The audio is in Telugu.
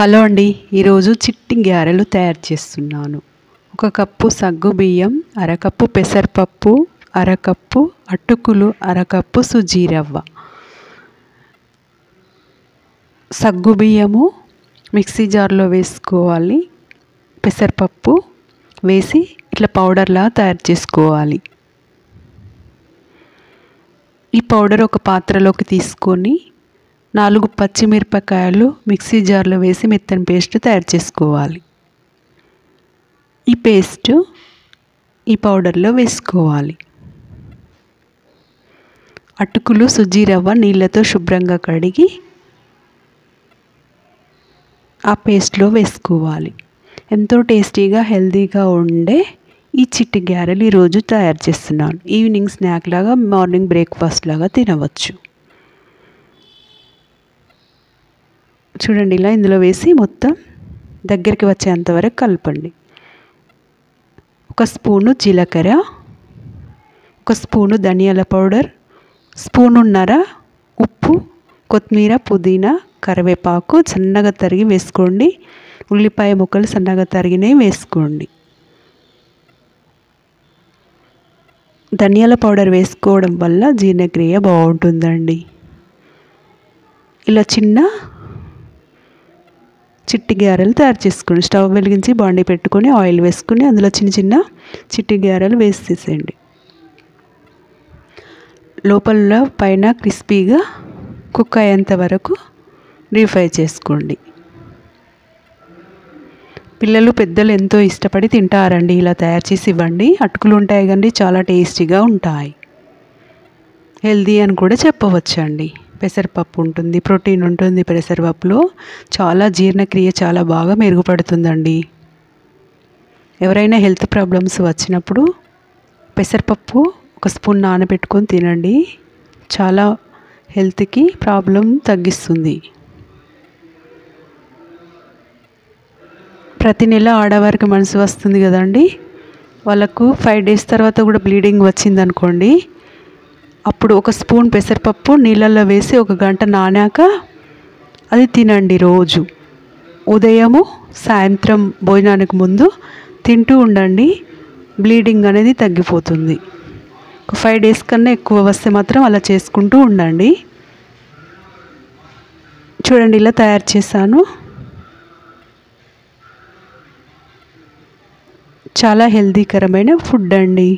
హలో అండి, ఈరోజు చిట్టి గారెలు తయారు చేస్తున్నాను. ఒక కప్పు సగ్గుబియ్యం, అరకప్పు పెసరపప్పు, అరకప్పు అటుకులు, అరకప్పు సుజీ రవ్వ. సగ్గుబియ్యము మిక్సీ జార్లో వేసుకోవాలి. పెసరపప్పు వేసి ఇట్లా పౌడర్లా తయారు చేసుకోవాలి. ఈ పౌడర్ ఒక పాత్రలోకి తీసుకొని 4 పచ్చిమిరపకాయలు మిక్సీ జార్లో వేసి మెత్తని పేస్ట్ తయారు చేసుకోవాలి. ఈ పేస్ట్ ఈ పౌడర్లో వేసుకోవాలి. అటుకులు సుజీ రవ్వ నీళ్ళతో శుభ్రంగా కడిగి ఆ పేస్ట్లో వేసుకోవాలి. ఎంతో టేస్టీగా హెల్తీగా ఉండే ఈ చిట్టి గారెలు ఈరోజు తయారు చేస్తున్నాను. ఈవినింగ్ స్నాక్ లాగా, మార్నింగ్ బ్రేక్ఫాస్ట్ లాగా తినవచ్చు. చూడండి, ఇలా ఇందులో వేసి మొత్తం దగ్గరికి వచ్చేంత వరకు కలపండి. 1 స్పూను జీలకర్ర, 1 స్పూను ధనియాల పౌడర్, స్పూనున్నర ఉప్పు, కొత్తిమీర, పుదీనా, కరివేపాకు సన్నగా తరిగి వేసుకోండి. ఉల్లిపాయ ముక్కలు సన్నగా తరిగినవి వేసుకోండి. ధనియాల పౌడర్ వేసుకోవడం వల్ల జీర్ణక్రియ బాగుంటుందండి. ఇలా చిట్టి గారెలు తయారు చేసుకోండి. స్టవ్ వెలిగించి బాండీ పెట్టుకొని ఆయిల్ వేసుకొని అందులో చిన్న చిట్టి గారెలు వేసేసేయండి. లోపల పైన క్రిస్పీగా కుక్ అయ్యేంత వరకు డీప్ ఫ్రై చేసుకోండి. పిల్లలు పెద్దలు ఎంతో ఇష్టపడి తింటారండి. ఇలా తయారు చేసి ఇవ్వండి. అటుకులు ఉంటాయి కానీ చాలా టేస్టీగా ఉంటాయి. హెల్దీ అని కూడా చెప్పవచ్చండి. పెసరపప్పు ఉంటుంది, ప్రోటీన్ ఉంటుంది. పెసరపప్పులో చాలా జీర్ణక్రియ చాలా బాగా మెరుగుపడుతుందండి. ఎవరైనా హెల్త్ ప్రాబ్లమ్స్ వచ్చినప్పుడు పెసరపప్పు 1 స్పూన్ నానబెట్టుకొని తినండి. చాలా హెల్త్కి ప్రాబ్లం తగ్గిస్తుంది. ప్రతి నెల ఆడవారికి మనసు వస్తుంది కదండి. వాళ్ళకు 5 డేస్ తర్వాత కూడా బ్లీడింగ్ వచ్చిందనుకోండి, అప్పుడు 1 స్పూన్ పెసరపప్పు నీళ్ళల్లో వేసి 1 గంట నానాక అది తినండి. రోజు ఉదయము సాయంత్రం భోజనానికి ముందు తింటూ ఉండండి. బ్లీడింగ్ అనేది తగ్గిపోతుంది. 5 డేస్ కన్నా ఎక్కువ వస్తే మాత్రం అలా చేసుకుంటూ ఉండండి. చూడండి, ఇలా తయారు చేశాను. చాలా హెల్తీకరమైన ఫుడ్ అండి.